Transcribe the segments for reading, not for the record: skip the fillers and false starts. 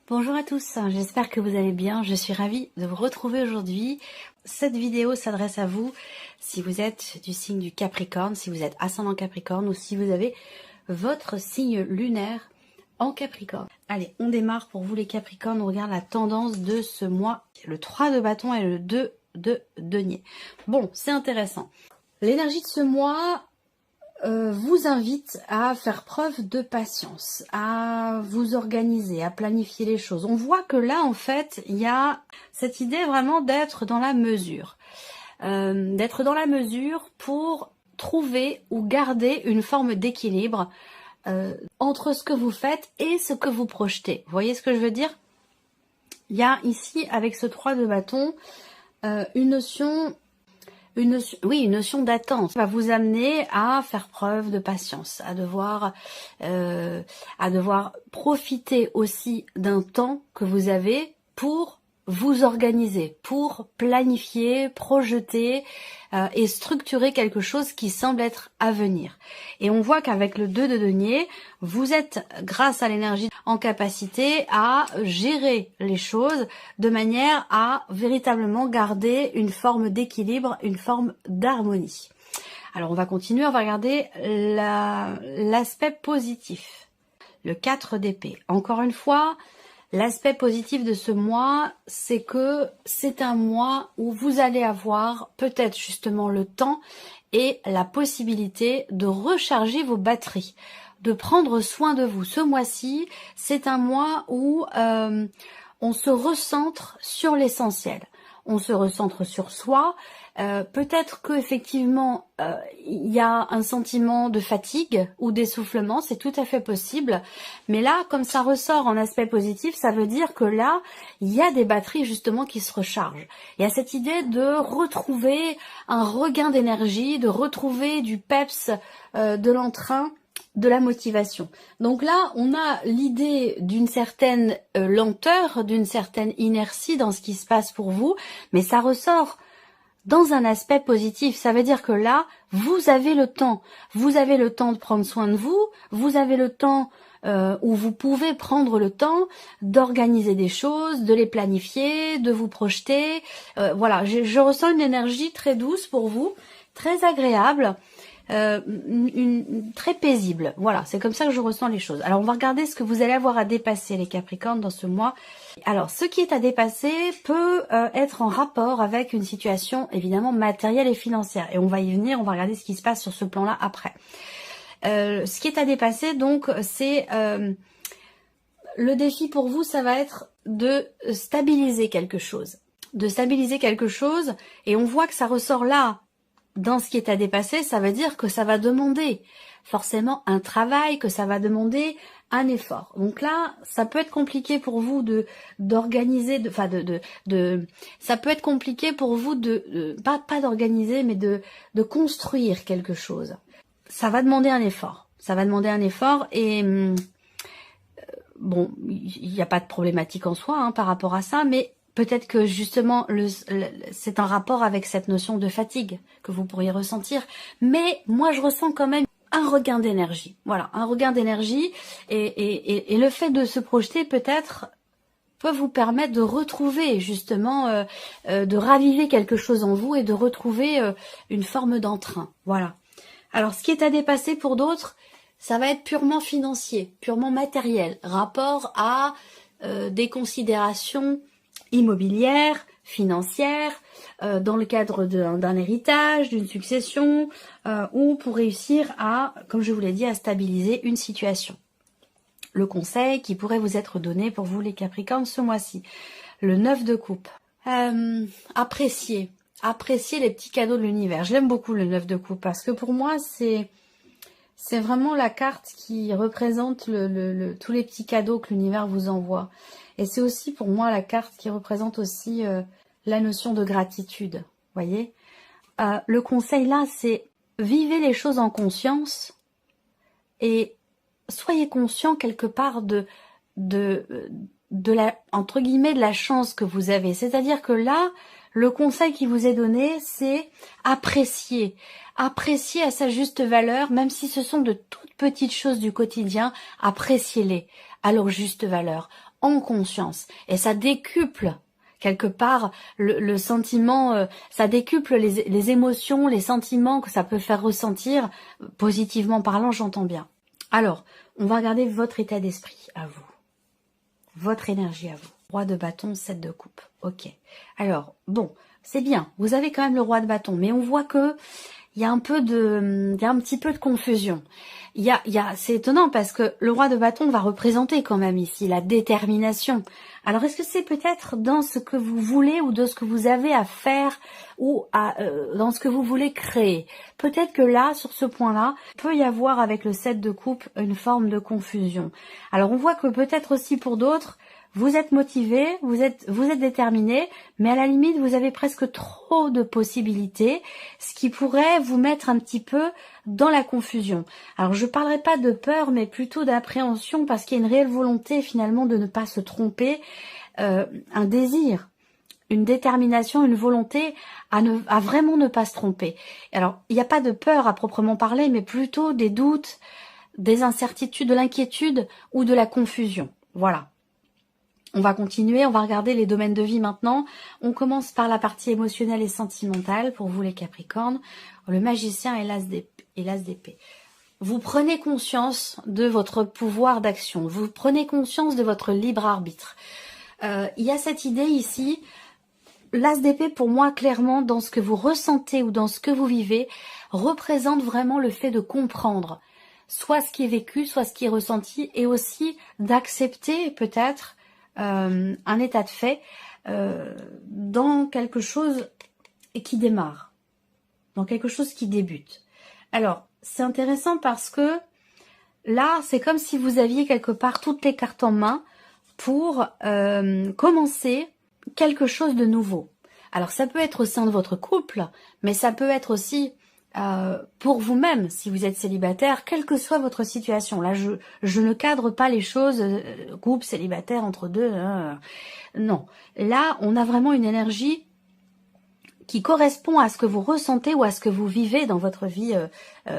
Bonjour à tous, j'espère que vous allez bien. Je suis ravie de vous retrouver aujourd'hui. Cette vidéo s'adresse à vous si vous êtes du signe du Capricorne, si vous êtes ascendant Capricorne ou si vous avez votre signe lunaire en Capricorne. Allez, on démarre pour vous les Capricornes. On regarde la tendance de ce mois. Le 3 de bâton et le 2 de denier. Bon, c'est intéressant. L'énergie de ce mois vous invite à faire preuve de patience, à vous organiser, à planifier les choses. On voit que là, en fait, il y a cette idée vraiment d'être dans la mesure. D'être dans la mesure pour trouver ou garder une forme d'équilibre entre ce que vous faites et ce que vous projetez. Vous voyez ce que je veux dire? Il y a ici, avec ce 3 de bâton, une notion d'attente va vous amener à faire preuve de patience, à devoir profiter aussi d'un temps que vous avez pour vous organiser, pour planifier, projeter et structurer quelque chose qui semble être à venir. Et on voit qu'avec le 2 de denier, vous êtes, grâce à l'énergie, en capacité à gérer les choses de manière à véritablement garder une forme d'équilibre, une forme d'harmonie. Alors on va continuer, on va regarder l'aspect positif. Le 4 d'épée. Encore une fois, l'aspect positif de ce mois, c'est que c'est un mois où vous allez avoir peut-être justement le temps et la possibilité de recharger vos batteries, de prendre soin de vous. Ce mois-ci, c'est un mois où on se recentre sur l'essentiel. On se recentre sur soi. Peut-être que effectivement il y a un sentiment de fatigue ou d'essoufflement, c'est tout à fait possible. Mais là, comme ça ressort en aspect positif, ça veut dire que là, il y a des batteries justement qui se rechargent. Il y a cette idée de retrouver un regain d'énergie, de retrouver du peps, de l'entrain, de la motivation. Donc là, on a l'idée d'une certaine lenteur, d'une certaine inertie dans ce qui se passe pour vous, mais ça ressort dans un aspect positif. Ça veut dire que là, vous avez le temps. Vous avez le temps de prendre soin de vous. Vous avez le temps où vous pouvez prendre le temps d'organiser des choses, de les planifier, de vous projeter. Voilà, je ressens une énergie très douce pour vous, très agréable. Très paisible. Voilà, c'est comme ça que je ressens les choses. Alors on va regarder ce que vous allez avoir à dépasser les Capricornes dans ce mois. Alors ce qui est à dépasser peut être en rapport avec une situation évidemment matérielle et financière. Et on va y venir, on va regarder ce qui se passe sur ce plan-là après. Ce qui est à dépasser donc c'est le défi pour vous, ça va être de stabiliser quelque chose. De stabiliser quelque chose et on voit que ça ressort là. Dans ce qui est à dépasser, ça veut dire que ça va demander forcément un travail, que ça va demander un effort. Donc là, ça peut être compliqué pour vous d'organiser, ça peut être compliqué pour vous pas d'organiser, mais de construire quelque chose. Ça va demander un effort. Ça va demander un effort et bon, il n'y a pas de problématique en soi par rapport à ça, mais peut-être que justement c'est un rapport avec cette notion de fatigue que vous pourriez ressentir. Mais moi je ressens quand même un regain d'énergie. Voilà, un regain d'énergie et le fait de se projeter peut-être peut vous permettre de retrouver justement, de raviver quelque chose en vous et de retrouver une forme d'entrain. Voilà. Alors ce qui est à dépasser pour d'autres, ça va être purement financier, purement matériel, rapport à des considérations immobilière, financière, dans le cadre d'un héritage, d'une succession, ou pour réussir à, comme je vous l'ai dit, à stabiliser une situation. Le conseil qui pourrait vous être donné pour vous les Capricornes ce mois-ci. Le 9 de coupe. Appréciez les petits cadeaux de l'univers. Je l'aime beaucoup le 9 de coupe parce que pour moi c'est vraiment la carte qui représente tous les petits cadeaux que l'univers vous envoie. Et c'est aussi pour moi la carte qui représente aussi la notion de gratitude. Voyez, le conseil là, c'est vivez les choses en conscience et soyez conscient quelque part de la, entre guillemets, de la chance que vous avez. C'est-à-dire que là, le conseil qui vous est donné, c'est apprécier à sa juste valeur, même si ce sont de toutes petites choses du quotidien, appréciez-les à leur juste valeur. en conscience. Et ça décuple quelque part le sentiment, ça décuple les émotions, les sentiments que ça peut faire ressentir, positivement parlant, j'entends bien. Alors, on va regarder votre état d'esprit à vous, votre énergie à vous. Roi de bâton, 7 de coupe. Ok. Alors, bon, c'est bien. Vous avez quand même le roi de bâton, mais on voit que il y a un petit peu de confusion. C'est étonnant parce que le roi de bâton va représenter quand même ici la détermination. Alors, est-ce que c'est peut-être dans ce que vous voulez ou dans ce que vous avez à faire ou dans ce que vous voulez créer? Peut-être que là, sur ce point-là, peut y avoir avec le 7 de coupe une forme de confusion. Alors, on voit que peut-être aussi pour d'autres, vous êtes motivé, vous êtes déterminé, mais à la limite, vous avez presque trop de possibilités, ce qui pourrait vous mettre un petit peu dans la confusion. Alors, je parlerai pas de peur, mais plutôt d'appréhension, parce qu'il y a une réelle volonté, finalement, de ne pas se tromper, un désir, une détermination, une volonté à vraiment ne pas se tromper. Alors, il n'y a pas de peur à proprement parler, mais plutôt des doutes, des incertitudes, de l'inquiétude ou de la confusion. Voilà. On va continuer, on va regarder les domaines de vie maintenant. On commence par la partie émotionnelle et sentimentale pour vous les Capricornes. Le magicien et l'as d'épée. Vous prenez conscience de votre pouvoir d'action. Vous prenez conscience de votre libre arbitre. Il y a cette idée ici, l'as d'épée pour moi clairement dans ce que vous ressentez ou dans ce que vous vivez représente vraiment le fait de comprendre soit ce qui est vécu, soit ce qui est ressenti et aussi d'accepter peut-être un état de fait dans quelque chose qui démarre, dans quelque chose qui débute. Alors, c'est intéressant parce que là, c'est comme si vous aviez quelque part toutes les cartes en main pour commencer quelque chose de nouveau. Alors, ça peut être au sein de votre couple, mais ça peut être aussi pour vous-même, si vous êtes célibataire, quelle que soit votre situation. Là, je ne cadre pas les choses, couple, célibataire, entre deux. Non. Là, on a vraiment une énergie qui correspond à ce que vous ressentez ou à ce que vous vivez dans votre vie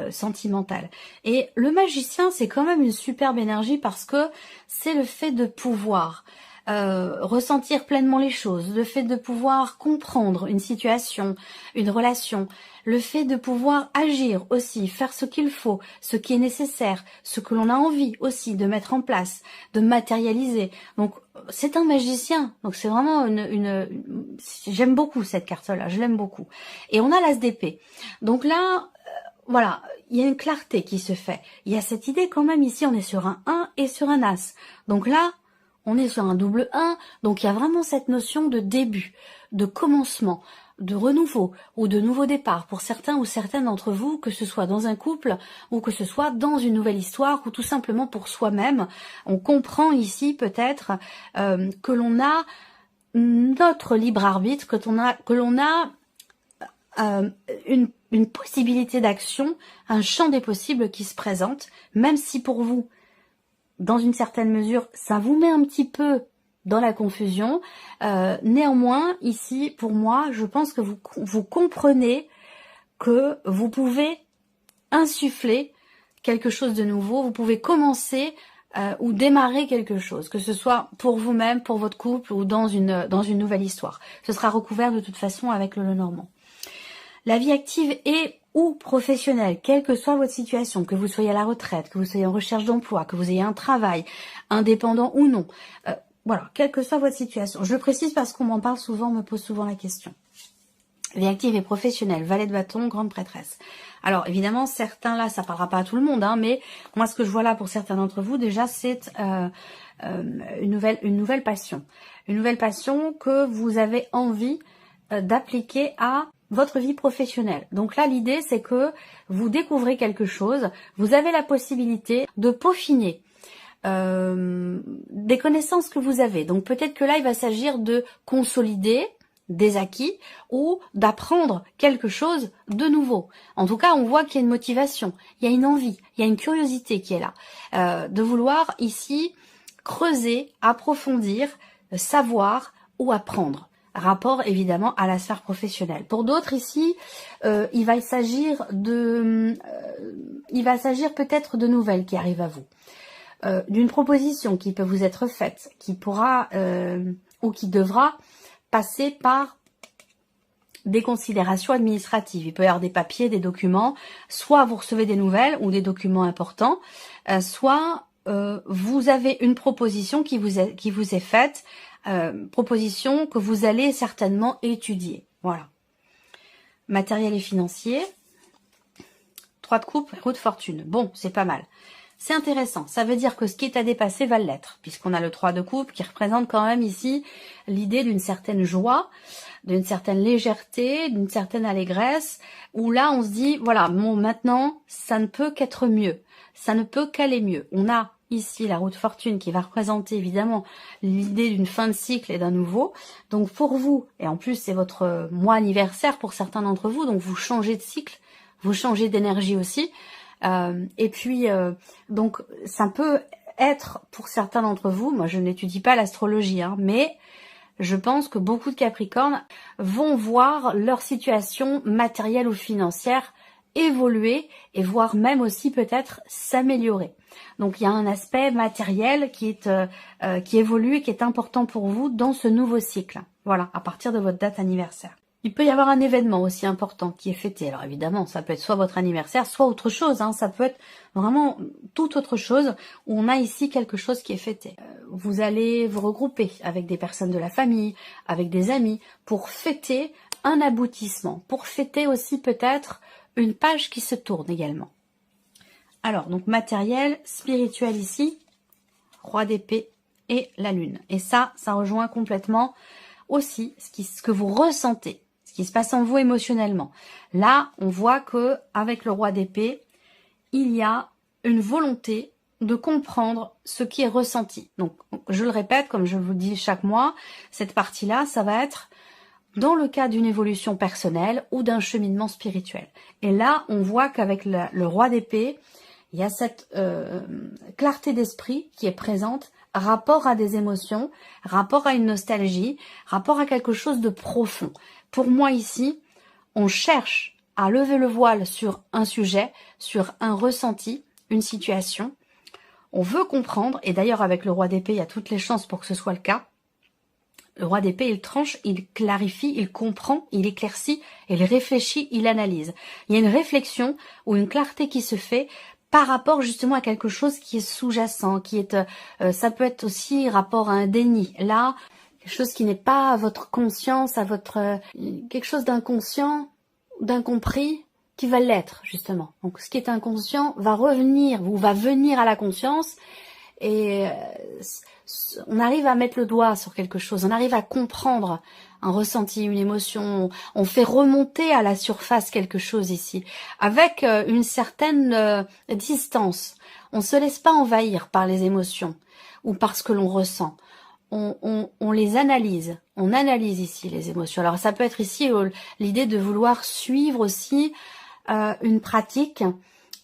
sentimentale. Et le magicien, c'est quand même une superbe énergie parce que c'est le fait de pouvoir ressentir pleinement les choses, le fait de pouvoir comprendre une situation, une relation, le fait de pouvoir agir aussi, faire ce qu'il faut, ce qui est nécessaire, ce que l'on a envie aussi de mettre en place, de matérialiser. Donc c'est un magicien, donc c'est vraiment j'aime beaucoup cette carte-là, je l'aime beaucoup. Et on a l'as d'épée. Donc là, voilà, il y a une clarté qui se fait. Il y a cette idée quand même ici, on est sur un 1 et sur un as. Donc là, on est sur un double 1, donc il y a vraiment cette notion de début, de commencement, de renouveau ou de nouveau départ pour certains ou certaines d'entre vous, que ce soit dans un couple ou que ce soit dans une nouvelle histoire ou tout simplement pour soi-même. On comprend ici peut-être que l'on a notre libre arbitre, que l'on a une possibilité d'action, un champ des possibles qui se présente, même si pour vous, dans une certaine mesure, ça vous met un petit peu dans la confusion. Néanmoins, ici, pour moi, je pense que vous comprenez que vous pouvez insuffler quelque chose de nouveau, vous pouvez commencer ou démarrer quelque chose, que ce soit pour vous-même, pour votre couple ou dans une nouvelle histoire. Ce sera recouvert de toute façon avec le Lenormand. La vie active est ou professionnelle, quelle que soit votre situation, que vous soyez à la retraite, que vous soyez en recherche d'emploi, que vous ayez un travail, indépendant ou non, voilà, quelle que soit votre situation. Je le précise parce qu'on m'en parle souvent, on me pose souvent la question. Vie active et professionnelle, valet de bâton, grande prêtresse. Alors évidemment, certains là, ça parlera pas à tout le monde, hein, mais moi ce que je vois là pour certains d'entre vous, déjà c'est une nouvelle passion. Une nouvelle passion que vous avez envie d'appliquer à votre vie professionnelle. Donc là, l'idée, c'est que vous découvrez quelque chose, vous avez la possibilité de peaufiner des connaissances que vous avez. Donc peut-être que là, il va s'agir de consolider des acquis ou d'apprendre quelque chose de nouveau. En tout cas, on voit qu'il y a une motivation, il y a une envie, il y a une curiosité qui est là, de vouloir ici creuser, approfondir, savoir ou apprendre. Rapport évidemment à la sphère professionnelle. Pour d'autres ici, il va s'agir peut-être de nouvelles qui arrivent à vous. d'une proposition qui peut vous être faite, qui pourra ou qui devra passer par des considérations administratives. Il peut y avoir des papiers, des documents, soit vous recevez des nouvelles ou des documents importants, soit vous avez une proposition qui vous est faite, proposition que vous allez certainement étudier. Voilà. Matériel et financier, 3 de coupe, roue de fortune. Bon, c'est pas mal. C'est intéressant. Ça veut dire que ce qui est à dépasser va l'être, puisqu'on a le 3 de coupe qui représente quand même ici l'idée d'une certaine joie, d'une certaine légèreté, d'une certaine allégresse, où là on se dit, voilà, bon, maintenant, ça ne peut qu'être mieux. Ça ne peut qu'aller mieux. On a ici la roue de fortune qui va représenter évidemment l'idée d'une fin de cycle et d'un nouveau. Donc pour vous, et en plus c'est votre mois anniversaire pour certains d'entre vous, donc vous changez de cycle, vous changez d'énergie aussi. Et puis, donc, ça peut être pour certains d'entre vous, moi je n'étudie pas l'astrologie, hein, mais je pense que beaucoup de Capricornes vont voir leur situation matérielle ou financière évoluer et voire même aussi peut-être s'améliorer. Donc il y a un aspect matériel qui évolue et qui est important pour vous dans ce nouveau cycle. Voilà, à partir de votre date anniversaire. Il peut y avoir un événement aussi important qui est fêté. Alors évidemment, ça peut être soit votre anniversaire, soit autre chose. Hein. Ça peut être vraiment toute autre chose où on a ici quelque chose qui est fêté. Vous allez vous regrouper avec des personnes de la famille, avec des amis, pour fêter un aboutissement, pour fêter aussi peut-être une page qui se tourne également. Alors, donc matériel, spirituel ici, roi d'épée et la lune. Et ça rejoint complètement aussi ce que vous ressentez, ce qui se passe en vous émotionnellement. Là, on voit que avec le roi d'épée, il y a une volonté de comprendre ce qui est ressenti. Donc, je le répète, comme je vous le dis chaque mois, cette partie-là, ça va être dans le cas d'une évolution personnelle ou d'un cheminement spirituel. Et là, on voit qu'avec le roi d'épée, il y a cette clarté d'esprit qui est présente, rapport à des émotions, rapport à une nostalgie, rapport à quelque chose de profond. Pour moi ici, on cherche à lever le voile sur un sujet, sur un ressenti, une situation. On veut comprendre, et d'ailleurs avec le roi d'épée, il y a toutes les chances pour que ce soit le cas. Le roi d'épée, il tranche, il clarifie, il comprend, il éclaircit, il réfléchit, il analyse. Il y a une réflexion ou une clarté qui se fait par rapport justement à quelque chose qui est sous-jacent, qui est, ça peut être aussi rapport à un déni. Là, quelque chose qui n'est pas à votre conscience, à votre quelque chose d'inconscient, d'incompris, qui va l'être justement. Donc, ce qui est inconscient va revenir ou va venir à la conscience et on arrive à mettre le doigt sur quelque chose, on arrive à comprendre un ressenti, une émotion, on fait remonter à la surface quelque chose ici, avec une certaine distance. On ne se laisse pas envahir par les émotions ou par ce que l'on ressent. On les analyse, on analyse ici les émotions. Alors ça peut être ici l'idée de vouloir suivre aussi une pratique.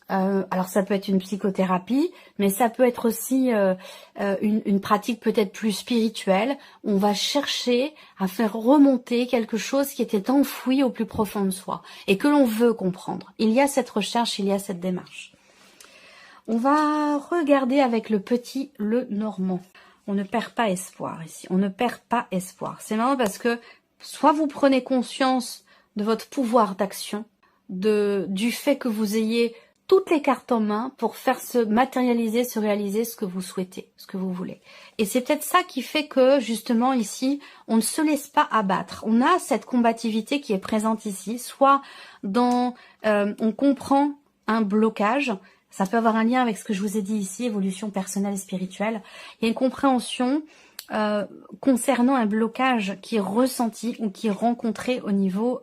Alors ça peut être une psychothérapie, mais ça peut être aussi une pratique peut-être plus spirituelle. On va chercher à faire remonter quelque chose qui était enfoui au plus profond de soi et que l'on veut comprendre. Il y a cette recherche, il y a cette démarche. On va regarder avec le petit le normand. On ne perd pas espoir ici, on ne perd pas espoir. C'est marrant parce que soit vous prenez conscience de votre pouvoir d'action, du fait que vous ayez toutes les cartes en main pour faire se matérialiser, se réaliser ce que vous souhaitez, ce que vous voulez. Et c'est peut-être ça qui fait que, justement, ici, on ne se laisse pas abattre. On a cette combativité qui est présente ici, soit dans... on comprend un blocage, ça peut avoir un lien avec ce que je vous ai dit ici, évolution personnelle et spirituelle. Il y a une compréhension concernant un blocage qui est ressenti ou qui est rencontré au niveau...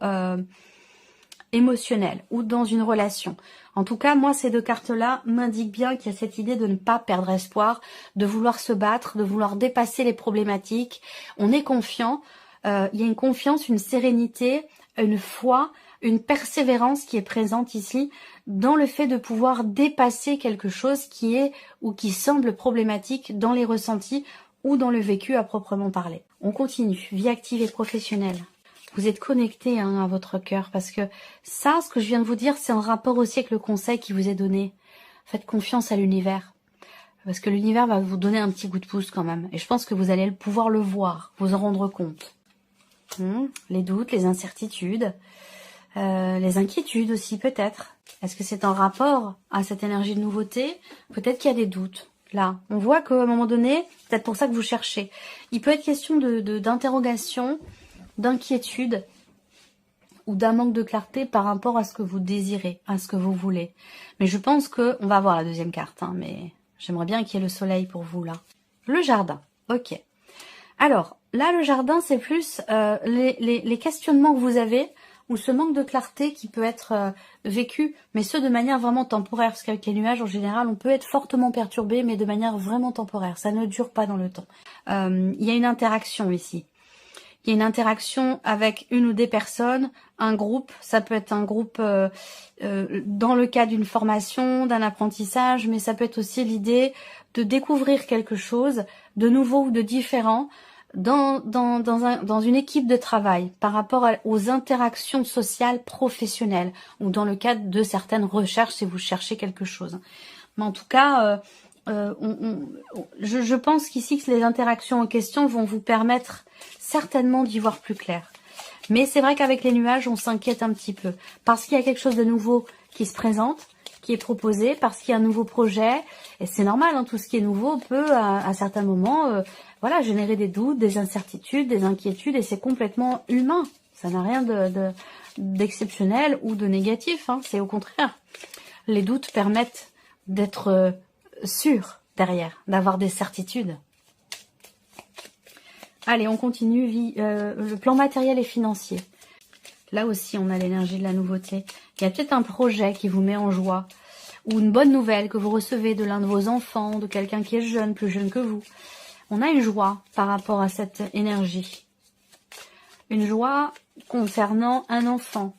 émotionnel ou dans une relation. En tout cas, moi, ces deux cartes-là m'indiquent bien qu'il y a cette idée de ne pas perdre espoir, de vouloir se battre, de vouloir dépasser les problématiques. On est confiant, il y a une confiance, une sérénité, une foi, une persévérance qui est présente ici dans le fait de pouvoir dépasser quelque chose qui est ou qui semble problématique dans les ressentis ou dans le vécu à proprement parler. On continue, vie active et professionnelle. Vous êtes connecté à votre cœur parce que ça, ce que je viens de vous dire, c'est en rapport aussi avec le conseil qui vous est donné. Faites confiance à l'univers. parce que l'univers va vous donner un petit coup de pouce quand même. Et je pense que vous allez pouvoir le voir, vous en rendre compte. Les doutes, les incertitudes, les inquiétudes aussi peut-être. Est-ce que c'est en rapport à cette énergie de nouveauté? Peut-être qu'il y a des doutes. Là, on voit qu'à un moment donné, c'est peut-être pour ça que vous cherchez. Il peut être question d'interrogation, d'inquiétude ou d'un manque de clarté par rapport à ce que vous désirez, à ce que vous voulez. Mais je pense que, on va voir la deuxième carte, hein, mais j'aimerais bien qu'il y ait le soleil pour vous là. Le jardin, ok. Alors, là, le jardin, c'est plus les questionnements que vous avez ou ce manque de clarté qui peut être vécu, mais ce de manière vraiment temporaire, parce qu'avec les nuages, en général, on peut être fortement perturbé, mais de manière vraiment temporaire. Ça ne dure pas dans le temps. Il y a une interaction ici. Il y a une interaction avec une ou des personnes, un groupe, ça peut être un groupe dans le cadre d'une formation, d'un apprentissage, mais ça peut être aussi l'idée de découvrir quelque chose de nouveau ou de différent dans une équipe de travail par rapport aux interactions sociales professionnelles ou dans le cadre de certaines recherches si vous cherchez quelque chose. Mais en tout cas, je pense qu'ici que les interactions en question vont vous permettre certainement d'y voir plus clair. Mais c'est vrai qu'avec les nuages, on s'inquiète un petit peu parce qu'il y a quelque chose de nouveau qui se présente, qui est proposé, parce qu'il y a un nouveau projet. Et c'est normal, hein, tout ce qui est nouveau peut à certains moments voilà, générer des doutes, des incertitudes, des inquiétudes, et c'est complètement humain. Ça n'a rien d'exceptionnel ou de négatif, hein, c'est au contraire. Les doutes permettent d'être sûr derrière, d'avoir des certitudes. Allez, on continue. Le plan matériel et financier. Là aussi, on a l'énergie de la nouveauté. Il y a peut-être un projet qui vous met en joie, ou une bonne nouvelle que vous recevez de l'un de vos enfants, de quelqu'un qui est jeune, plus jeune que vous. On a une joie par rapport à cette énergie. Une joie concernant un enfant,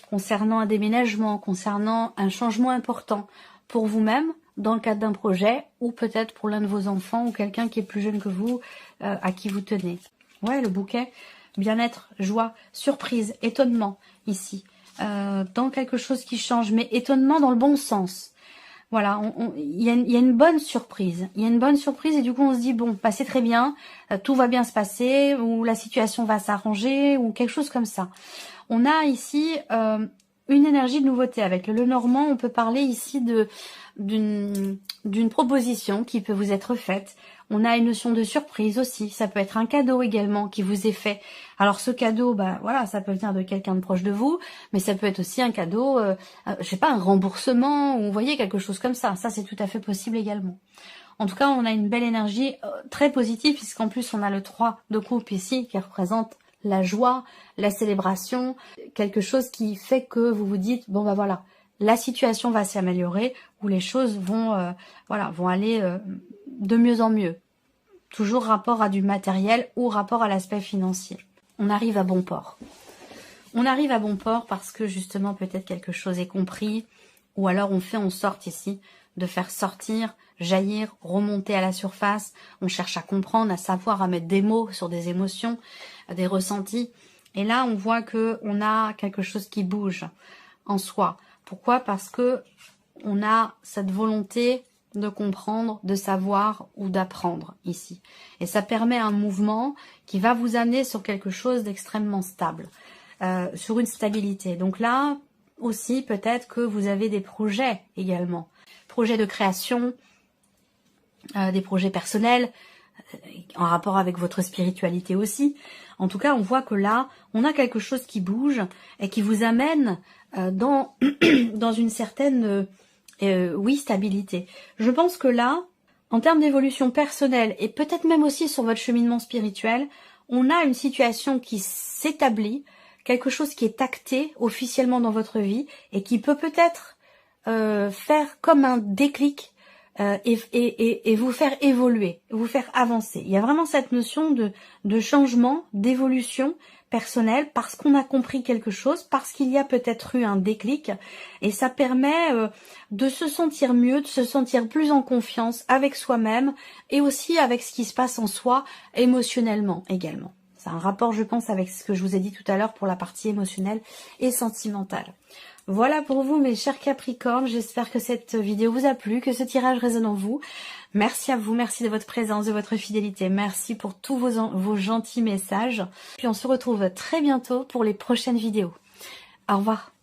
concernant un déménagement, concernant un changement important pour vous-même, dans le cadre d'un projet, ou peut-être pour l'un de vos enfants, ou quelqu'un qui est plus jeune que vous, à qui vous tenez. Ouais, le bouquet, bien-être, joie, surprise, étonnement, ici. Dans quelque chose qui change, mais étonnement dans le bon sens. Voilà, il y a une bonne surprise. Il y a une bonne surprise et du coup on se dit, bon, bah, c'est très bien, tout va bien se passer, ou la situation va s'arranger, ou quelque chose comme ça. On a ici une énergie de nouveauté. Avec le Normand, on peut parler ici d'une proposition qui peut vous être faite. On a une notion de surprise aussi. Ça peut être un cadeau également qui vous est fait. Alors ce cadeau, bah voilà, ça peut venir de quelqu'un de proche de vous, mais ça peut être aussi un cadeau, je sais pas, un remboursement, ou vous voyez, quelque chose comme ça. Ça, c'est tout à fait possible également. En tout cas, on a une belle énergie très positive, puisqu'en plus, on a le 3 de coupe ici, qui représente la joie, la célébration, quelque chose qui fait que vous vous dites, bon bah voilà, la situation va s'améliorer, ou les choses vont, vont aller de mieux en mieux. Toujours rapport à du matériel ou rapport à l'aspect financier. On arrive à bon port. On arrive à bon port parce que justement peut-être quelque chose est compris, ou alors on fait en sorte ici de faire sortir, jaillir, remonter à la surface. On cherche à comprendre, à savoir, à mettre des mots sur des émotions, des ressentis. Et là, on voit que on a quelque chose qui bouge en soi. Pourquoi? Parce que on a cette volonté de comprendre, de savoir ou d'apprendre ici. Et ça permet un mouvement qui va vous amener sur quelque chose d'extrêmement stable, sur une stabilité. Donc là, aussi, peut-être que vous avez des projets également. Projets de création, des projets personnels, en rapport avec votre spiritualité aussi. En tout cas, on voit que là, on a quelque chose qui bouge et qui vous amène dans une certaine stabilité. Je pense que là, en termes d'évolution personnelle et peut-être même aussi sur votre cheminement spirituel, on a une situation qui s'établit, quelque chose qui est acté officiellement dans votre vie et qui peut peut-être faire comme un déclic et vous faire évoluer, vous faire avancer. Il y a vraiment cette notion de changement, d'évolution personnelle parce qu'on a compris quelque chose, parce qu'il y a peut-être eu un déclic et ça permet de se sentir mieux, de se sentir plus en confiance avec soi-même et aussi avec ce qui se passe en soi émotionnellement également. C'est un rapport, je pense, avec ce que je vous ai dit tout à l'heure pour la partie émotionnelle et sentimentale. Voilà pour vous, mes chers Capricornes. J'espère que cette vidéo vous a plu, que ce tirage résonne en vous. Merci à vous, merci de votre présence, de votre fidélité. Merci pour tous vos gentils messages. Puis on se retrouve très bientôt pour les prochaines vidéos. Au revoir.